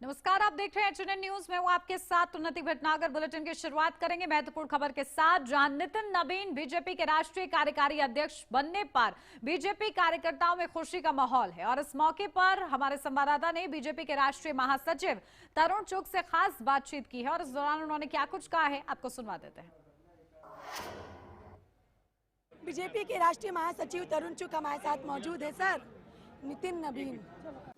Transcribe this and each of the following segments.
नमस्कार, आप देख रहे हैं एचएनएन न्यूज। मैं हूं आपके साथ उन्नति भटनागर। बुलेटिन की शुरुआत करेंगे महत्वपूर्ण खबर के साथ, जहां नितिन नवीन बीजेपी के राष्ट्रीय कार्यकारी अध्यक्ष बनने पर बीजेपी कार्यकर्ताओं में खुशी का माहौल है। और इस मौके पर हमारे संवाददाता ने बीजेपी के राष्ट्रीय महासचिव तरुण चुग से खास बातचीत की है और इस दौरान उन्होंने क्या कुछ कहा है, आपको सुनवा देते हैं। बीजेपी के राष्ट्रीय महासचिव तरुण चुग हमारे साथ मौजूद है। सर, नितिन नवीन,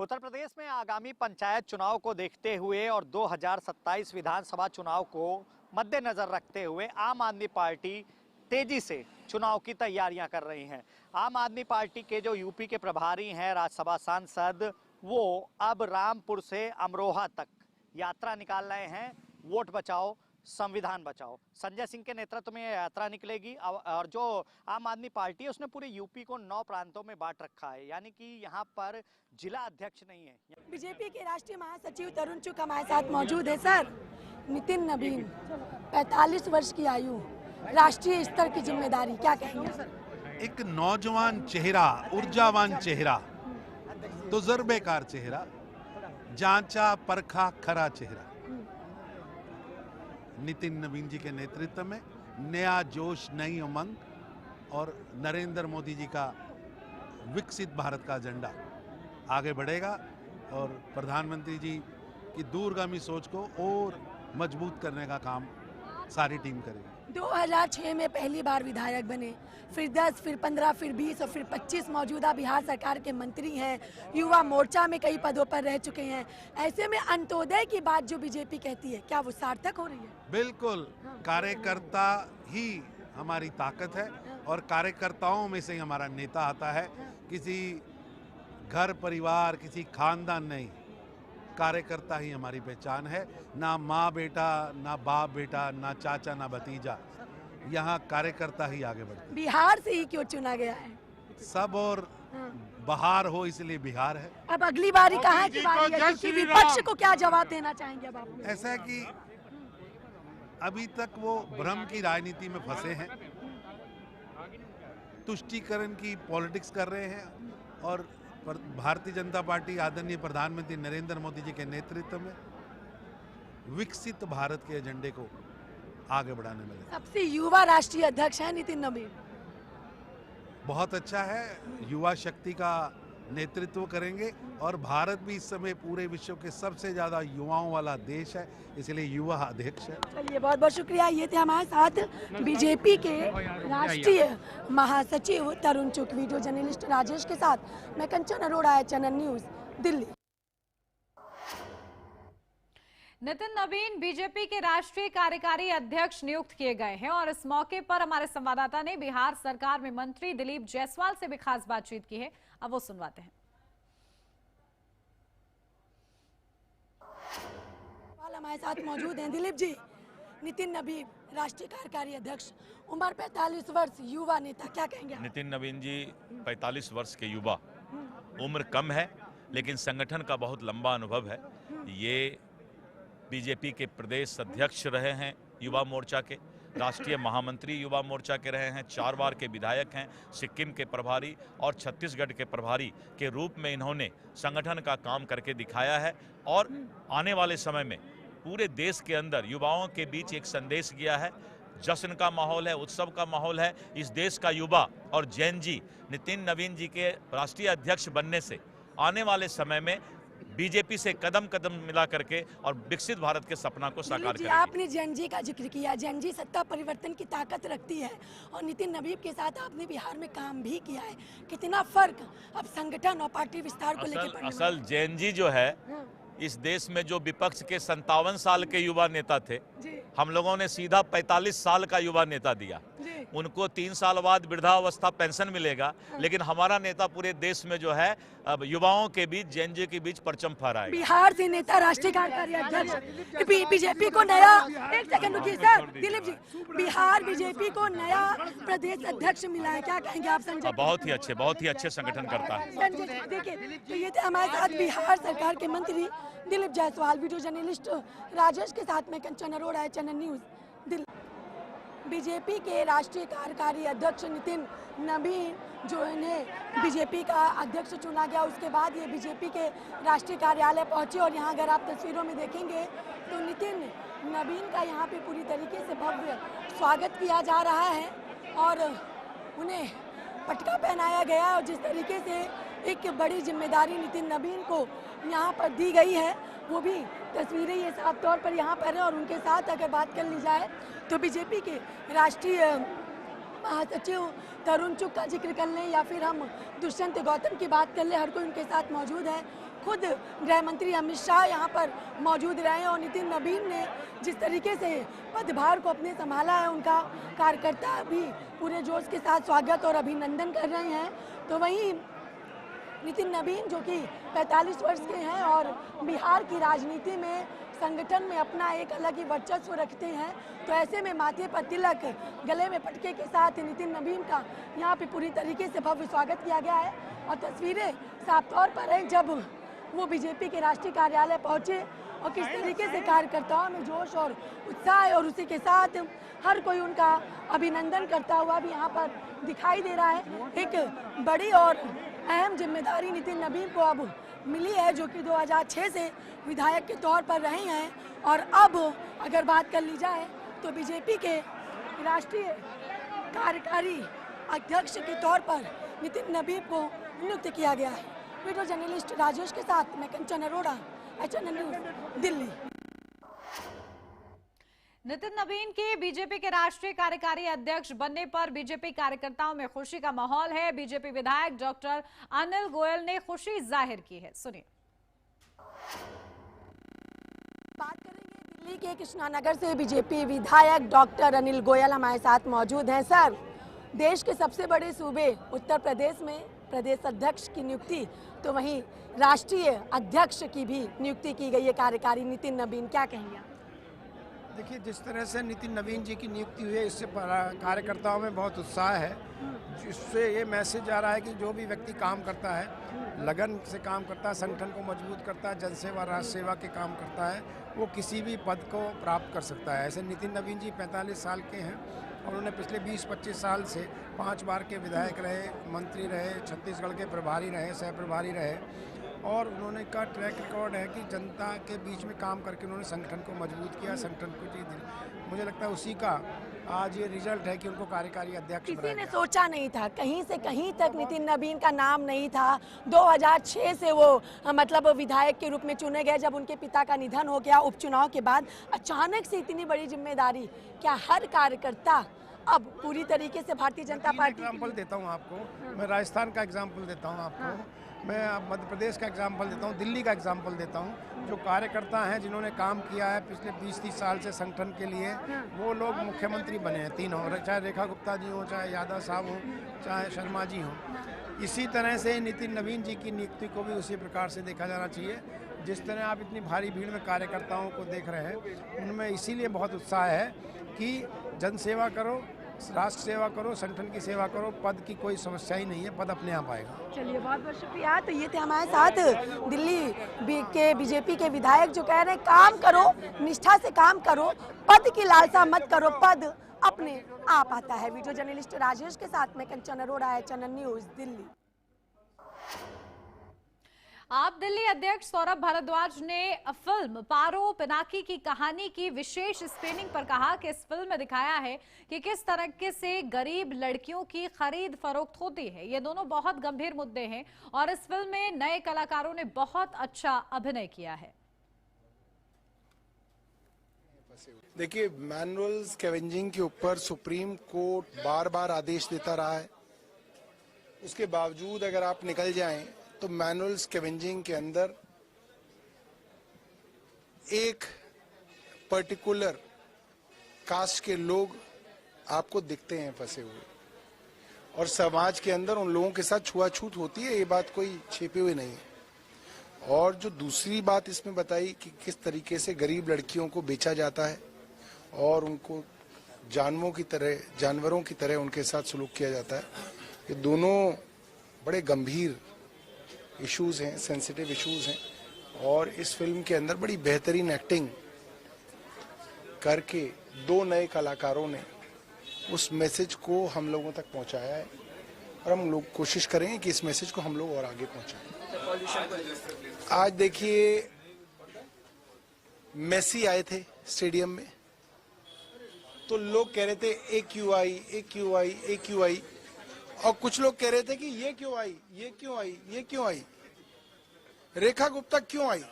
उत्तर प्रदेश में आगामी पंचायत चुनाव को देखते हुए और 2027 विधानसभा चुनाव को मद्देनजर रखते हुए आम आदमी पार्टी तेजी से चुनाव की तैयारियां कर रही हैं। आम आदमी पार्टी के जो यूपी के प्रभारी हैं, राज्यसभा सांसद, वो अब रामपुर से अमरोहा तक यात्रा निकाल रहे हैं। वोट बचाओ संविधान बचाओ, संजय सिंह के नेतृत्व में यात्रा निकलेगी। और जो आम आदमी पार्टी है उसने पूरे यूपी को 9 प्रांतों में बांट रखा है, यानी कि यहाँ पर जिला अध्यक्ष नहीं है। बीजेपी के राष्ट्रीय महासचिव तरुण चुग हमारे साथ मौजूद है। सर, नितिन नवीन, 45 वर्ष की आयु, राष्ट्रीय स्तर की जिम्मेदारी, क्या कहेंगे? एक नौजवान चेहरा, ऊर्जावान चेहरा, तजुर्बेकार चेहरा, जांचा परखा खरा चेहरा। नितिन नवीन जी के नेतृत्व में नया जोश, नई उमंग और नरेंद्र मोदी जी का विकसित भारत का एजेंडा आगे बढ़ेगा और प्रधानमंत्री जी की दूरगामी सोच को और मजबूत करने का काम सारी टीम करेगी। 2006 में पहली बार विधायक बने, फिर 10, फिर 15, फिर 20 और फिर 25 मौजूदा बिहार सरकार के मंत्री हैं। युवा मोर्चा में कई पदों पर रह चुके हैं। ऐसे में अंत्योदय की बात जो बीजेपी कहती है, क्या वो सार्थक हो रही है? बिल्कुल, कार्यकर्ता ही हमारी ताकत है और कार्यकर्ताओं में से ही हमारा नेता आता है। किसी घर परिवार, किसी खानदान नहीं, कार्यकर्ता ही हमारी पहचान है। ना माँ बेटा, ना बाप बेटा, ना चाचा, ना भतीजा, यहाँ कार्यकर्ता ही आगे बढ़ते हैं। बिहार से ही क्यों चुना गया है? सब और बहार हो इसलिए बिहार है। अब अगली बारी कहाँ की बारी है, क्योंकि विपक्ष को क्या जवाब देना चाहेंगे अब आप? ऐसा है कि अभी तक वो भ्रम की राजनीति में फंसे हैं, तुष्टीकरण की पॉलिटिक्स कर रहे हैं और भारतीय जनता पार्टी आदरणीय प्रधानमंत्री नरेंद्र मोदी जी के नेतृत्व में विकसित भारत के एजेंडे को आगे बढ़ाने में सबसे युवा राष्ट्रीय अध्यक्ष है नितिन नवीन। बहुत अच्छा है, युवा शक्ति का नेतृत्व करेंगे और भारत भी इस समय पूरे विश्व के सबसे ज्यादा युवाओं वाला देश है, इसलिए युवा अध्यक्ष है। चलिए, बहुत बहुत शुक्रिया। ये थे हमारे साथ बीजेपी के राष्ट्रीय महासचिव तरुण चुग। वीडियो जर्नलिस्ट राजेश के साथ मैं कंचन अरोड़ा, एचएनएन न्यूज, दिल्ली। नितिन नवीन बीजेपी के राष्ट्रीय कार्यकारी अध्यक्ष नियुक्त किए गए हैं और इस मौके पर हमारे संवाददाता ने बिहार सरकार में मंत्री दिलीप जायसवाल से भी खास बातचीत की है। अब वो सुनवाते हैं। हमारे साथ मौजूद हैं दिलीप जी। नितिन नवीन राष्ट्रीय कार्यकारी अध्यक्ष, उम्र 45 वर्ष, युवा नेता, क्या कहेंगे? नितिन नवीन जी 45 वर्ष के युवा, उम्र कम है लेकिन संगठन का बहुत लंबा अनुभव है। ये बीजेपी के प्रदेश अध्यक्ष रहे हैं, युवा मोर्चा के राष्ट्रीय महामंत्री युवा मोर्चा के रहे हैं, 4 बार के विधायक हैं, सिक्किम के प्रभारी और छत्तीसगढ़ के प्रभारी के रूप में इन्होंने संगठन का काम करके दिखाया है। और आने वाले समय में पूरे देश के अंदर युवाओं के बीच एक संदेश गया है, जश्न का माहौल है, उत्सव का माहौल है। इस देश का युवा और जैन जी नितिन नवीन जी के राष्ट्रीय अध्यक्ष बनने से आने वाले समय में बीजेपी से कदम कदम मिला करके और विकसित भारत के सपना को साकार करेंगे। आपने जैन जी का जिक्र किया, जैन जी सत्ता परिवर्तन की ताकत रखती है और नितिन नवीन के साथ आपने बिहार में काम भी किया है। कितना फर्क अब संगठन और पार्टी विस्तार को लेकर? असल जैन जी जो है, इस देश में जो विपक्ष के 57 साल के युवा नेता थे, हम लोगों ने सीधा 45 साल का युवा नेता दिया। उनको 3 साल बाद वृद्धावस्था पेंशन मिलेगा, लेकिन हमारा नेता पूरे देश में जो है अब युवाओं के बीच, जैन जी के बीच परचम फहराएगा। बिहार से नेता राष्ट्रीय कार्यकारी अध्यक्ष बीजेपी को नया, एक सेकंड रुकिए सर, दिलीप जी, बिहार बीजेपी को नया प्रदेश अध्यक्ष मिला है, क्या कहेंगे आप? संजय, बहुत ही अच्छे संगठन करता है। संजय, देखिए, तो ये थे हमारे साथ बिहार सरकार के मंत्री दिलीप जायसवाल। वीडियो जर्नलिस्ट राजेश के साथ में कंचन अरोड़ा, एचएनएन न्यूज, दिल्ली। बीजेपी के राष्ट्रीय कार्यकारी अध्यक्ष नितिन नबीन जो इन्हें बीजेपी का अध्यक्ष चुना गया, उसके बाद ये बीजेपी के राष्ट्रीय कार्यालय पहुंचे। और यहाँ अगर आप तस्वीरों में देखेंगे तो नितिन नबीन का यहाँ पे पूरी तरीके से भव्य स्वागत किया जा रहा है और उन्हें पटका पहनाया गया। और जिस तरीके से एक बड़ी जिम्मेदारी नितिन नबीन को यहाँ पर दी गई है, वो भी तस्वीरें ये साफ तौर पर यहाँ पर है। और उनके साथ अगर बात कर ली जाए तो बीजेपी के राष्ट्रीय महासचिव तरुण चुग का जिक्र कर लें या फिर हम दुष्यंत गौतम की बात कर लें, हर कोई उनके साथ मौजूद है। खुद गृह मंत्री अमित शाह यहाँ पर मौजूद रहे हैं और नितिन नबीन ने जिस तरीके से पदभार को अपने संभाला है, उनका कार्यकर्ता भी पूरे जोश के साथ स्वागत और अभिनंदन कर रहे हैं। तो वहीं नितिन नबीन जो कि 45 वर्ष के हैं और बिहार की राजनीति में संगठन में अपना एक अलग ही वर्चस्व रखते हैं, तो ऐसे में माथे पर तिलक, गले में पटके के साथ नितिन नबीन का यहाँ पे पूरी तरीके से भव्य स्वागत किया गया है। और तस्वीरें साफ तौर पर है जब वो बीजेपी के राष्ट्रीय कार्यालय पहुंचे और किस तरीके से कार्यकर्ताओं में जोश और उत्साह है और उसी के साथ हर कोई उनका अभिनंदन करता हुआ भी यहाँ पर दिखाई दे रहा है। एक बड़ी और अहम जिम्मेदारी नितिन नबीन को अब मिली है, जो कि 2006 से विधायक के तौर पर रहे हैं और अब अगर बात कर ली जाए तो बीजेपी के राष्ट्रीय कार्यकारी अध्यक्ष के तौर पर नितिन नबीन को नियुक्त किया गया है। वीडियो जर्नलिस्ट राजेश के साथ मैं कंचन अरोड़ा, HNN न्यूज़, दिल्ली। नितिन नबीन के बीजेपी के राष्ट्रीय कार्यकारी अध्यक्ष बनने पर बीजेपी कार्यकर्ताओं में खुशी का माहौल है। बीजेपी विधायक डॉक्टर अनिल गोयल ने खुशी जाहिर की है, सुनिए। बात करेंगे दिल्ली के कृष्णानगर से बीजेपी विधायक डॉक्टर अनिल गोयल हमारे साथ मौजूद हैं। सर, देश के सबसे बड़े सूबे उत्तर प्रदेश में प्रदेश अध्यक्ष की नियुक्ति, तो वहीं राष्ट्रीय अध्यक्ष की भी नियुक्ति की गई है कार्यकारी नितिन नबीन, क्या कहेंगे आप? देखिए, जिस तरह से नितिन नबीन जी की नियुक्ति हुई है, इससे कार्यकर्ताओं में बहुत उत्साह है, जिससे ये मैसेज आ रहा है कि जो भी व्यक्ति काम करता है, लगन से काम करता है, संगठन को मजबूत करता है, जनसेवा राष्ट्र सेवा के काम करता है, वो किसी भी पद को प्राप्त कर सकता है। ऐसे नितिन नबीन जी 45 साल के हैं और उन्होंने पिछले 20-25 साल से 5 बार के विधायक रहे, मंत्री रहे, छत्तीसगढ़ के प्रभारी रहे, सह प्रभारी रहे और उन्होंने का ट्रैक रिकॉर्ड है कि जनता के बीच में काम करके उन्होंने संगठन को मजबूत किया, संगठन को जीत दी। मुझे लगता है उसी का आज ये रिजल्ट है कि उनको कार्यकारी अध्यक्ष बनाया किसी ने गया। सोचा नहीं था, कहीं से कहीं तक नितिन नबीन का नाम नहीं था। 2006 से वो मतलब विधायक के रूप में चुने गए। जब उनके पिता का निधन हो गया उपचुनाव के बाद, अचानक से इतनी बड़ी जिम्मेदारी, क्या हर कार्यकर्ता अब पूरी तरीके से भारतीय जनता पार्टी? एग्जाम्पल देता हूँ आपको, मैं राजस्थान का एग्जाम्पल देता हूँ आपको, मैं मध्य प्रदेश का एग्जाम्पल देता हूँ, दिल्ली का एग्जाम्पल देता हूँ। जो कार्यकर्ता हैं जिन्होंने काम किया है पिछले 20-30 साल से संगठन के लिए, वो लोग मुख्यमंत्री बने हैं तीनों, चाहे रेखा गुप्ता जी हों, चाहे यादव साहब हों, चाहे शर्मा जी हों। इसी तरह से नितिन नबीन जी की नियुक्ति को भी उसी प्रकार से देखा जाना चाहिए। जिस तरह आप इतनी भारी भीड़ में कार्यकर्ताओं को देख रहे हैं, उनमें इसीलिए बहुत उत्साह है कि जनसेवा करो, राष्ट्र सेवा करो, संगठन की सेवा करो, पद की कोई समस्या ही नहीं है, पद अपने आप आएगा। चलिए, बहुत बहुत शुक्रिया। तो ये थे हमारे साथ दिल्ली के बीजेपी के विधायक जो कह रहे हैं काम करो, निष्ठा से काम करो, पद की लालसा मत करो, पद अपने आप आता है। वीडियो जर्नलिस्ट राजेश के साथ मैं कंचन अरोड़ा, HNN न्यूज़, दिल्ली। आप दिल्ली अध्यक्ष सौरभ भारद्वाज ने फिल्म पारो पिनाकी की कहानी की विशेष स्क्रीनिंग पर कहा कि इस फिल्म में दिखाया है कि किस तरीके से गरीब लड़कियों की खरीद फरोख्त होती है। ये दोनों बहुत गंभीर मुद्दे हैं और इस फिल्म में नए कलाकारों ने बहुत अच्छा अभिनय किया है। देखिए, मैनुअल स्कैवेंजिंग के ऊपर सुप्रीम कोर्ट बार बार आदेश देता रहा है, उसके बावजूद अगर आप निकल जाएं तो मैनुअल स्कैवेंजिंग के अंदर एक पर्टिकुलर कास्ट के लोग आपको दिखते हैं फंसे हुए, और समाज के अंदर उन लोगों के साथ छुआछूत होती है, ये बात कोई छिपी हुई नहीं है। और जो दूसरी बात इसमें बताई कि किस तरीके से गरीब लड़कियों को बेचा जाता है और उनको जानवरों की तरह उनके साथ सलूक किया जाता है, ये दोनों बड़े गंभीर इश्यूज हैं, सेंसिटिव इश्यूज हैं। और इस फिल्म के अंदर बड़ी बेहतरीन एक्टिंग करके 2 नए कलाकारों ने उस मैसेज को हम लोगों तक पहुंचाया है और हम लोग कोशिश करेंगे कि इस मैसेज को हम लोग और आगे पहुंचाएं। आज देखिए, मेसी आए थे स्टेडियम में, तो लोग कह रहे थे ए क्यों आई, ए क्यों आई, ए क्यों आई, और कुछ लोग कह रहे थे कि ये क्यों आई, ये क्यों आई, ये क्यों आई, रेखा गुप्ता क्यों आई,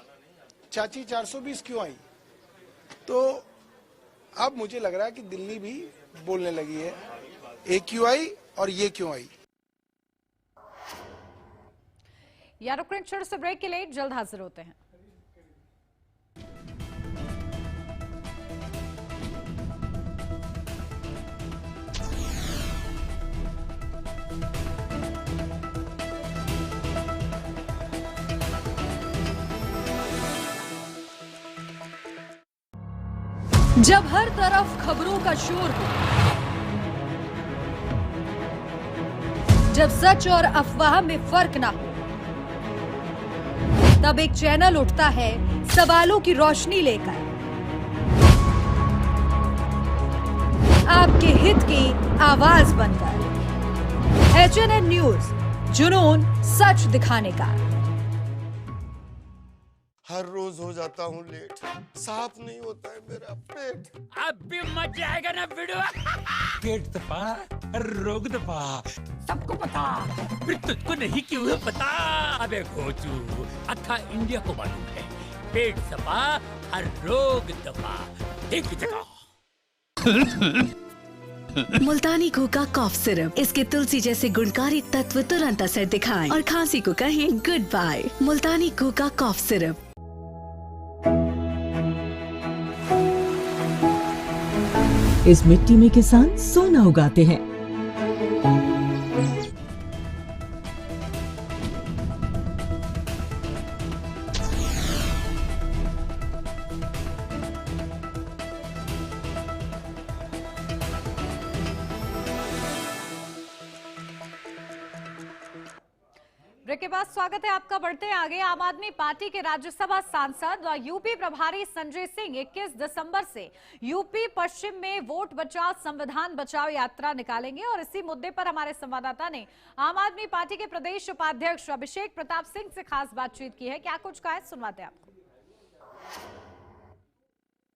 चाची 420 क्यों आई। तो अब मुझे लग रहा है कि दिल्ली भी बोलने लगी है ए क्यों आई और ये क्यों आई। या रुक छोटे से ब्रेक के लिए, जल्द हाजिर होते हैं। जब हर तरफ खबरों का शोर हो, जब सच और अफवाह में फर्क ना हो, तब एक चैनल उठता है सवालों की रोशनी लेकर, आपके हित की आवाज बनकर। HNN न्यूज, जुनून सच दिखाने का। हर रोज हो जाता हूँ लेट, साफ नहीं होता है मेरा पेट। अब भी मजा आएगा ना वीडियो। पेट दबा, रोग दबा, सबको पता, फिर तुझको नहीं क्यों है पता। अबे घोचू, अथा इंडिया को मालूम है, पेट दबा, हर रोग दबा, एक जगह। मुल्तानी घोगा कॉफ सिरप, इसके तुलसी जैसे गुणकारी तत्व तुरंत असर दिखाएं और खांसी को कहें गुड बाय। मुल्तानी घोगा कॉफ सिरप। इस मिट्टी में किसान सोना उगाते हैं। ब्रेक के बाद स्वागत है आपका। बढ़ते हैं आगे। आम आदमी पार्टी के राज्यसभा सांसद और यूपी प्रभारी संजय सिंह 21 दिसंबर से यूपी पश्चिम में वोट बचाओ संविधान बचाओ यात्रा निकालेंगे और इसी मुद्दे पर हमारे संवाददाता ने आम आदमी पार्टी के प्रदेश उपाध्यक्ष अभिषेक प्रताप सिंह से खास बातचीत की है। क्या कुछ कहा है, सुनवाते हैं आपको।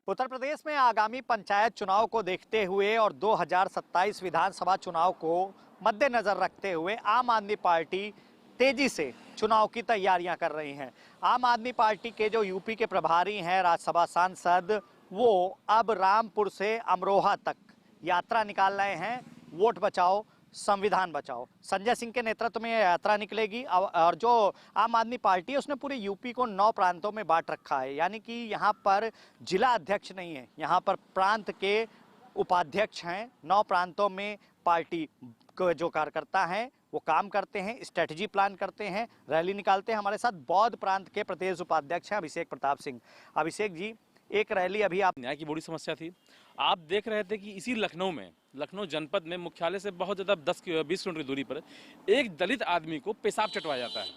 उत्तर प्रदेश में आगामी पंचायत चुनाव को देखते हुए और 2027 विधानसभा चुनाव को मद्देनजर रखते हुए आम आदमी पार्टी तेजी से चुनाव की तैयारियां कर रही हैं। आम आदमी पार्टी के जो यूपी के प्रभारी हैं राज्यसभा सांसद, वो अब रामपुर से अमरोहा तक यात्रा निकाल रहे हैं। वोट बचाओ संविधान बचाओ, संजय सिंह के नेतृत्व में यह यात्रा निकलेगी। और जो आम आदमी पार्टी है उसने पूरे यूपी को 9 प्रांतों में बांट रखा है, यानी कि यहाँ पर जिला अध्यक्ष नहीं है, यहाँ पर प्रांत के उपाध्यक्ष हैं। 9 प्रांतों में पार्टी के जो कार्यकर्ता हैं वो काम करते हैं, स्ट्रेटजी प्लान करते हैं, रैली निकालते हैं। हमारे साथ बौद्ध प्रांत के प्रदेश उपाध्यक्ष हैं अभिषेक प्रताप सिंह। अभिषेक जी, एक रैली अभी आप, न्याय की बड़ी समस्या थी। आप देख रहे थे कि इसी लखनऊ जनपद में मुख्यालय से बहुत ज़्यादा 10-20 किलोमीटर की दूरी पर एक दलित आदमी को पेशाब चटवाया जाता है।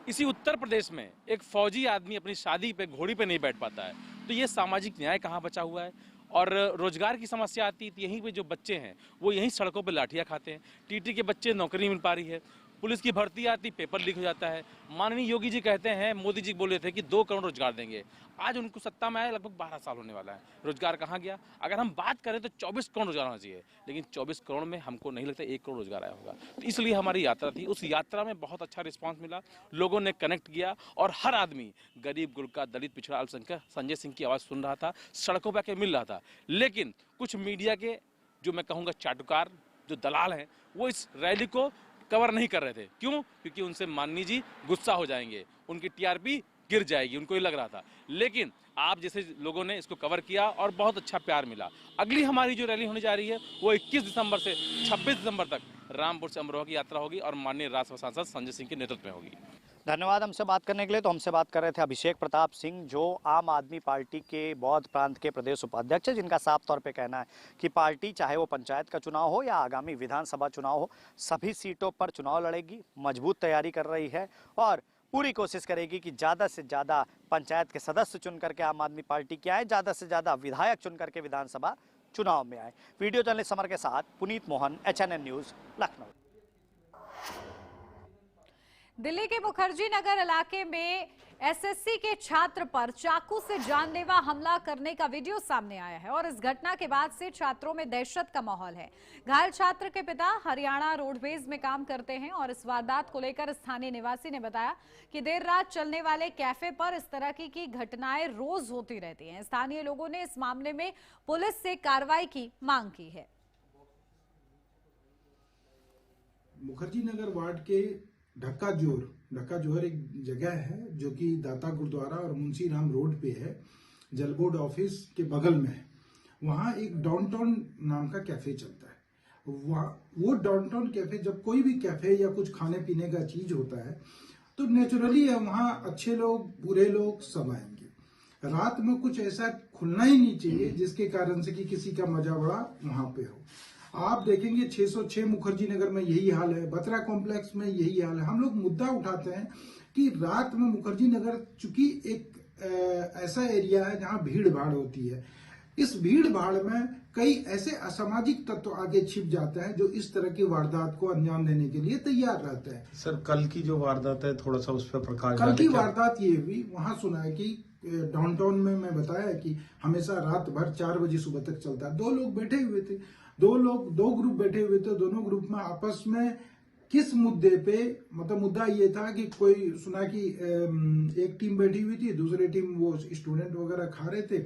इसी उत्तर प्रदेश में एक फौजी आदमी अपनी शादी पे घोड़ी पे नहीं बैठ पाता है। तो ये सामाजिक न्याय कहाँ बचा हुआ है। और रोजगार की समस्या आती है, यहीं पे जो बच्चे हैं वो यहीं सड़कों पे लाठियाँ खाते हैं। टीटी के बच्चे नौकरी मिल पा रही है, पुलिस की भर्ती आती, पेपर लीक हो जाता है। माननीय योगी जी कहते हैं, मोदी जी बोले थे कि 2 करोड़ रोजगार देंगे। आज उनको सत्ता में आए लगभग 12 साल होने वाला है, रोजगार कहाँ गया। अगर हम बात करें तो 24 करोड़ रोजगार होना चाहिए, लेकिन 24 करोड़ में हमको नहीं लगता 1 करोड़ रोजगार आया होगा। तो इसलिए हमारी यात्रा थी। उस यात्रा में बहुत अच्छा रिस्पॉन्स मिला, लोगों ने कनेक्ट किया और हर आदमी गरीब गुरका दलित पिछड़ा अल्पसंख्यक संजय सिंह की आवाज़ सुन रहा था, सड़कों पर आके मिल रहा था। लेकिन कुछ मीडिया के जो मैं कहूँगा चाटुकार, जो दलाल हैं, वो इस रैली को कवर नहीं कर रहे थे। क्यों? क्योंकि उनसे माननीय जी गुस्सा हो जाएंगे, उनकी टीआरपी गिर जाएगी, उनको ये लग रहा था। लेकिन आप जैसे लोगों ने इसको कवर किया और बहुत अच्छा प्यार मिला। अगली हमारी जो रैली होने जा रही है वो 21 दिसंबर से 26 दिसंबर तक रामपुर से अमरोहा की यात्रा होगी और माननीय राज्यसभा सांसद संजय सिंह के नेतृत्व में होगी। धन्यवाद हमसे बात करने के लिए। तो हमसे बात कर रहे थे अभिषेक प्रताप सिंह, जो आम आदमी पार्टी के बौद्ध प्रांत के प्रदेश उपाध्यक्ष है, जिनका साफ तौर पे कहना है कि पार्टी चाहे वो पंचायत का चुनाव हो या आगामी विधानसभा चुनाव हो, सभी सीटों पर चुनाव लड़ेगी, मजबूत तैयारी कर रही है और पूरी कोशिश करेगी कि ज़्यादा से ज़्यादा पंचायत के सदस्य चुन करके आम आदमी पार्टी की आए, ज़्यादा से ज़्यादा विधायक चुन करके विधानसभा चुनाव में आए। वीडियो जर्नलिस्ट समर के साथ पुनीत मोहन, HNN न्यूज, लखनऊ। दिल्ली के मुखर्जी नगर इलाके में एसएससी के छात्र पर चाकू से जानलेवा हमला करने का वीडियो सामने आया है और इस घटना के बाद से छात्रों में दहशत का माहौल है। घायल छात्र के पिता हरियाणा रोडवेज में काम करते हैं और इस वारदात को लेकर स्थानीय निवासी ने बताया कि देर रात चलने वाले कैफे पर इस तरह की घटनाएं रोज होती रहती हैं। स्थानीय लोगों ने इस मामले में पुलिस से कार्रवाई की मांग की है। मुखर्जी नगर वार्ड के ढक्का जोहर एक जगह है जो कि दाता गुरुद्वारा और मुंशी राम रोड पे है, जल बोर्ड ऑफिस के बगल में है। वहाँ एक डाउनटाउन नाम का कैफे चलता है। वो डाउनटाउन कैफे, जब कोई भी कैफे या कुछ खाने पीने का चीज होता है तो नेचुरली वहाँ अच्छे लोग बुरे लोग सब आएंगे। रात में कुछ ऐसा खुलना ही नहीं चाहिए जिसके कारण से कि किसी का मजा बड़ा वहां पे हो। आप देखेंगे 606 मुखर्जी नगर में यही हाल है, बत्रा कॉम्प्लेक्स में यही हाल है। हम लोग मुद्दा उठाते हैं कि रात में मुखर्जी नगर चूंकि एक ऐसा एरिया है जहां भीड़ भाड़ होती है, इस भीड़ भाड़ में कई ऐसे असामाजिक तत्व आगे छिप जाते हैं जो इस तरह की वारदात को अंजाम देने के लिए तैयार रहते हैं। सर, कल की जो वारदात है थोड़ा सा उस पर प्रकाश। कल की वारदात ये हुई, वहां सुना है कि डाउनटाउन में मैं बताया कि हमेशा रात भर 4 बजे सुबह तक चलता है। 2 लोग बैठे हुए थे, 2 ग्रुप बैठे हुए थे। दोनों ग्रुप में आपस में किस मुद्दे पे, मतलब मुद्दा ये था कि कोई सुना कि एक टीम बैठी हुई थी, दूसरी टीम वो स्टूडेंट वगैरह खा रहे थे,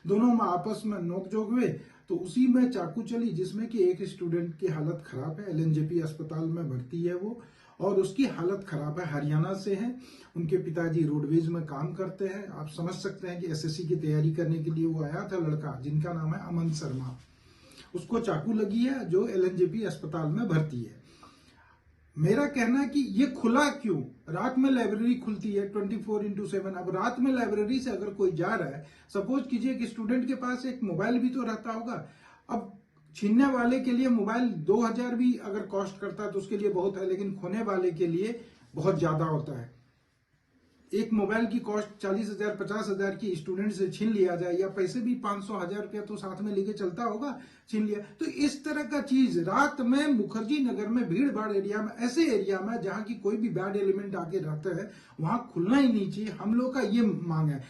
दोनों में आपस में नोकझोंक हुए तो उसी में चाकू चली, जिसमें कि एक स्टूडेंट की हालत खराब है, LNJP अस्पताल में भर्ती है वो, और उसकी हालत खराब है। हरियाणा से है, उनके पिताजी रोडवेज में काम करते हैं। आप समझ सकते हैं कि SSC की तैयारी करने के लिए वो आया था लड़का जिनका नाम है अमन शर्मा, उसको चाकू लगी है जो LNJP अस्पताल में भर्ती है। मेरा कहना है कि ये खुला क्यों? रात में लाइब्रेरी खुलती है 24/7। अब रात में लाइब्रेरी से अगर कोई जा रहा है, सपोज कीजिए कि स्टूडेंट के पास एक मोबाइल भी तो रहता होगा। अब छीनने वाले के लिए मोबाइल 2000 भी अगर कॉस्ट करता है तो उसके लिए बहुत है, लेकिन खोने वाले के लिए बहुत ज्यादा होता है। एक मोबाइल की कॉस्ट 40,000 50,000 की स्टूडेंट से छीन लिया जाए, या पैसे भी 500-1000 रुपया तो साथ में लेके चलता होगा, छीन लिया, तो इस तरह का चीज रात में मुखर्जी नगर में भीड़ भाड़ एरिया में, ऐसे एरिया में जहां की कोई भी बैड एलिमेंट आके रहता है, वहां खुलना ही नहीं चाहिए। हम लोग का ये मांग है।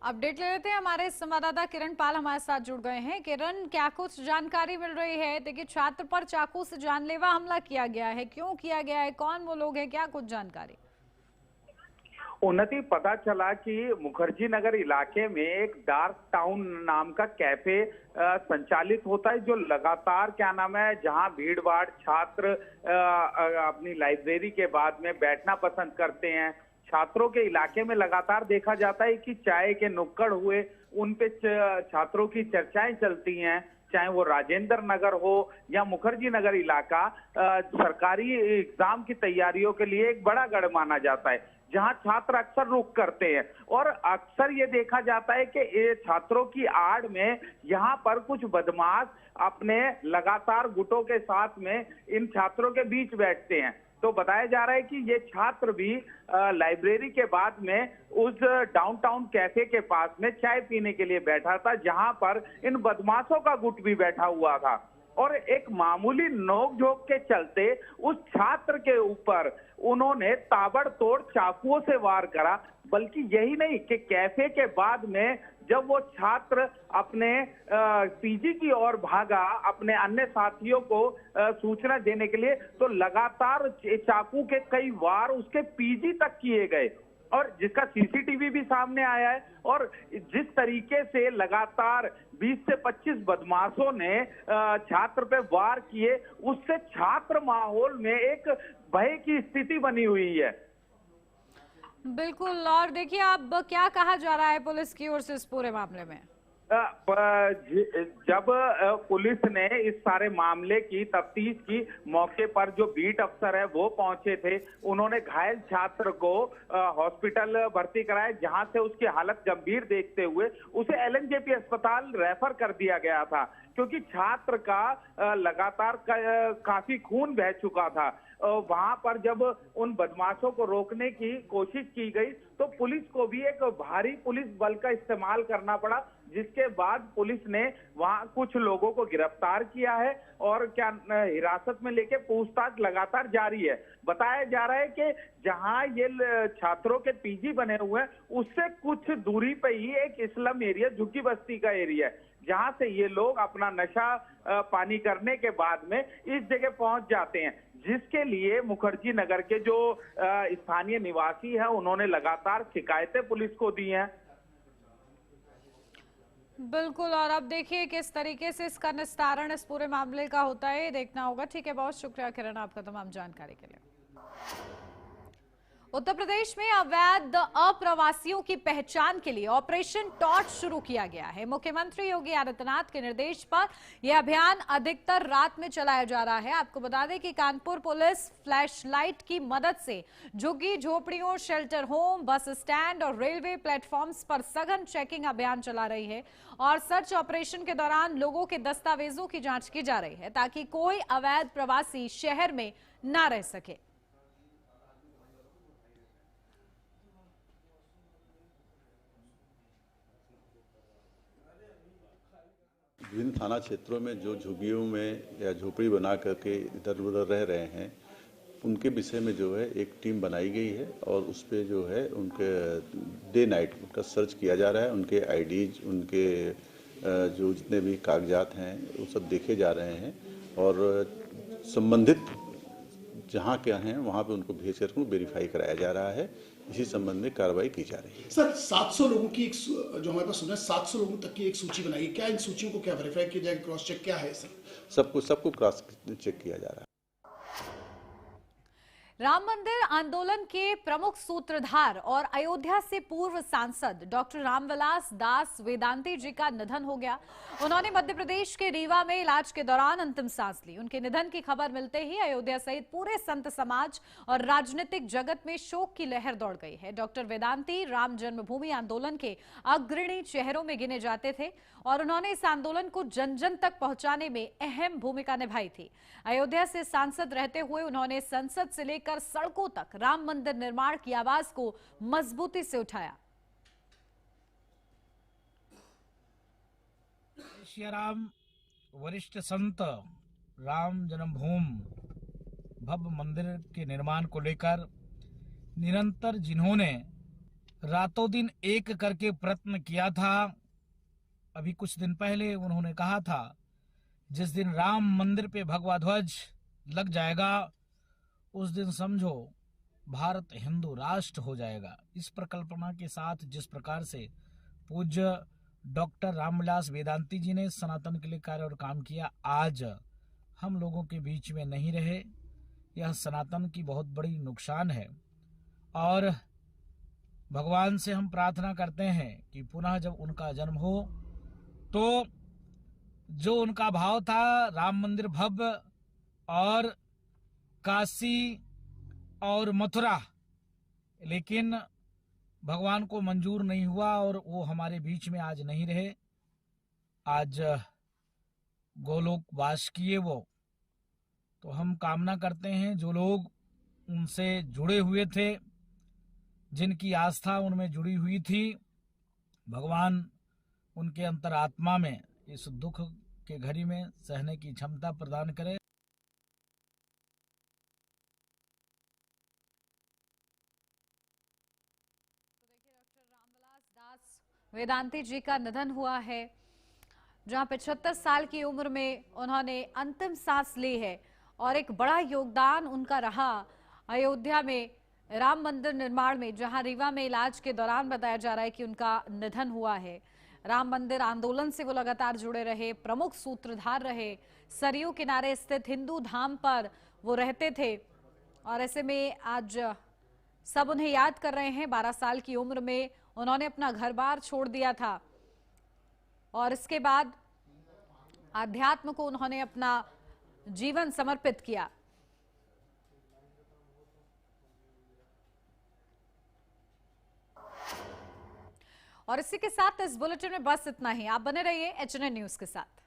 अपडेट ले लेते हैं, हमारे संवाददाता किरण पाल हमारे साथ जुड़ गए हैं। किरण, क्या कुछ जानकारी मिल रही है? देखिए, छात्र पर चाकू से जानलेवा हमला किया गया है, क्यों किया गया है, कौन वो लोग हैं, क्या कुछ जानकारी? उन्नति, पता चला कि मुखर्जी नगर इलाके में एक डार्क टाउन नाम का कैफे संचालित होता है, जो लगातार क्या नाम है, जहां भीड़ भाड़ छात्र अपनी लाइब्रेरी के बाद में बैठना पसंद करते हैं। छात्रों के इलाके में लगातार देखा जाता है कि चाय के नुक्कड़ हुए, उन पे छात्रों की चर्चाएं चलती हैं, चाहे वो राजेंद्र नगर हो या मुखर्जी नगर इलाका। सरकारी एग्जाम की तैयारियों के लिए एक बड़ा गढ़ माना जाता है, जहां छात्र अक्सर रुक करते हैं, और अक्सर ये देखा जाता है कि ये छात्रों की आड़ में यहाँ पर कुछ बदमाश अपने लगातार गुटों के साथ में इन छात्रों के बीच बैठते हैं। तो बताया जा रहा है कि ये छात्र भी लाइब्रेरी के बाद में उस डाउनटाउन कैफे के पास में चाय पीने के लिए बैठा था, जहां पर इन बदमाशों का गुट भी बैठा हुआ था, और एक मामूली नोकझोंक के चलते उस छात्र के ऊपर उन्होंने ताबड़तोड़ चाकुओं से वार करा। बल्कि यही नहीं कि कैफे के बाद में जब वो छात्र अपने पीजी की ओर भागा अपने अन्य साथियों को सूचना देने के लिए, तो लगातार चाकू के कई वार उसके पीजी तक किए गए, और जिसका सीसीटीवी भी सामने आया है। और जिस तरीके से लगातार 20 से 25 बदमाशों ने छात्र पे वार किए, उससे छात्र माहौल में एक भय की स्थिति बनी हुई है। बिल्कुल, और देखिए अब क्या कहा जा रहा है पुलिस की ओर से इस पूरे मामले में? जब पुलिस ने इस सारे मामले की तफ्तीश की, मौके पर जो बीट अफसर है वो पहुंचे थे, उन्होंने घायल छात्र को हॉस्पिटल भर्ती कराया, जहां से उसकी हालत गंभीर देखते हुए उसे LNJP अस्पताल रेफर कर दिया गया था, क्योंकि छात्र का लगातार काफी खून बह चुका था। वहां पर जब उन बदमाशों को रोकने की कोशिश की गई तो पुलिस को भी एक भारी पुलिस बल का इस्तेमाल करना पड़ा, जिसके बाद पुलिस ने वहां कुछ लोगों को गिरफ्तार किया है और क्या हिरासत में लेके पूछताछ लगातार जारी है। बताया जा रहा है कि जहां ये छात्रों के पीजी बने हुए हैं उससे कुछ दूरी पे ही एक स्लम एरिया, झुग्गी बस्ती का एरिया है, जहां से ये लोग अपना नशा पानी करने के बाद में इस जगह पहुंच जाते हैं, जिसके लिए मुखर्जी नगर के जो स्थानीय निवासी हैं उन्होंने लगातार शिकायतें पुलिस को दी हैं। बिल्कुल, और अब देखिए किस तरीके से इसका निस्तारण इस पूरे मामले का होता है, देखना होगा। ठीक है, बहुत शुक्रिया किरण आपका तमाम जानकारी के लिए। उत्तर प्रदेश में अवैध अप्रवासियों की पहचान के लिए ऑपरेशन टॉर्च शुरू किया गया है। मुख्यमंत्री योगी आदित्यनाथ के निर्देश पर यह अभियान अधिकतर रात में चलाया जा रहा है। आपको बता दें कि कानपुर पुलिस फ्लैश लाइट की मदद से झुग्गी झोपड़ियों, शेल्टर होम, बस स्टैंड और रेलवे प्लेटफॉर्म्स पर सघन चेकिंग अभियान चला रही है और सर्च ऑपरेशन के दौरान लोगों के दस्तावेजों की जांच की जा रही है ताकि कोई अवैध प्रवासी शहर में न रह सके। विभिन्न थाना क्षेत्रों में जो झुग्गियों में या झोपड़ी बना करके इधर उधर रह रहे हैं उनके विषय में जो है एक टीम बनाई गई है और उस पर जो है उनके डे नाइट उनका सर्च किया जा रहा है। उनके आईडीज, उनके जो जितने भी कागजात हैं वो सब देखे जा रहे हैं और संबंधित जहाँ क्या हैं वहाँ पे उनको भेज कर वेरीफाई कराया जा रहा है। इसी संबंध में कार्रवाई की जा रही है। सर 700 लोगों की एक जो हमारे पास सुना है 700 लोगों तक की एक सूची बनाई है, क्या इन सूचियों को क्या वेरीफाई किया जाएगा, क्रॉस चेक क्या है सर? सबको क्रॉस चेक किया जा रहा है। राम मंदिर आंदोलन के प्रमुख सूत्रधार और अयोध्या से पूर्व सांसद डॉक्टर रामविलास दास वेदांती जी का निधन हो गया। उन्होंने मध्य प्रदेश के रीवा में इलाज के दौरान अंतिम सांस ली। उनके निधन की खबर मिलते ही अयोध्या सहित पूरे संत समाज और राजनीतिक जगत में शोक की लहर दौड़ गई है। डॉक्टर वेदांती राम जन्मभूमि आंदोलन के अग्रणी चेहरों में गिने जाते थे और उन्होंने इस आंदोलन को जन जन तक पहुंचाने में अहम भूमिका निभाई थी। अयोध्या से सांसद रहते हुए उन्होंने संसद से लेकर सड़कों तक राम मंदिर निर्माण की आवाज को मजबूती से उठाया। श्री राम वरिष्ठ संत राम जन्मभूमि भव्य मंदिर के निर्माण को लेकर निरंतर जिन्होंने रातों दिन एक करके प्रयत्न किया था, अभी कुछ दिन पहले उन्होंने कहा था जिस दिन राम मंदिर पे भगवा ध्वज लग जाएगा उस दिन समझो भारत हिंदू राष्ट्र हो जाएगा। इस परिकल्पना के साथ जिस प्रकार से पूज्य डॉक्टर रामविलास वेदांती जी ने सनातन के लिए कार्य और काम किया, आज हम लोगों के बीच में नहीं रहे, यह सनातन की बहुत बड़ी नुकसान है। और भगवान से हम प्रार्थना करते हैं कि पुनः जब उनका जन्म हो तो जो उनका भाव था राम मंदिर भव्य और काशी और मथुरा, लेकिन भगवान को मंजूर नहीं हुआ और वो हमारे बीच में आज नहीं रहे। आज गोलोक वास किए वो, तो हम कामना करते हैं जो लोग उनसे जुड़े हुए थे, जिनकी आस्था उनमें जुड़ी हुई थी, भगवान उनके अंतरात्मा में इस दुख के घड़ी में सहने की क्षमता प्रदान करे। वेदांती जी का निधन हुआ है, जहां 75 साल की उम्र में उन्होंने अंतिम सांस ली है और एक बड़ा योगदान उनका रहा अयोध्या में राम मंदिर निर्माण में, जहां रीवा में इलाज के दौरान बताया जा रहा है कि उनका निधन हुआ है। राम मंदिर आंदोलन से वो लगातार जुड़े रहे, प्रमुख सूत्रधार रहे, सरयू किनारे स्थित हिंदू धाम पर वो रहते थे और ऐसे में आज सब उन्हें याद कर रहे हैं। 12 साल की उम्र में उन्होंने अपना घर बार छोड़ दिया था और इसके बाद आध्यात्म को उन्होंने अपना जीवन समर्पित किया। और इसी के साथ इस बुलेटिन में बस इतना ही। आप बने रहिए HNN न्यूज के साथ।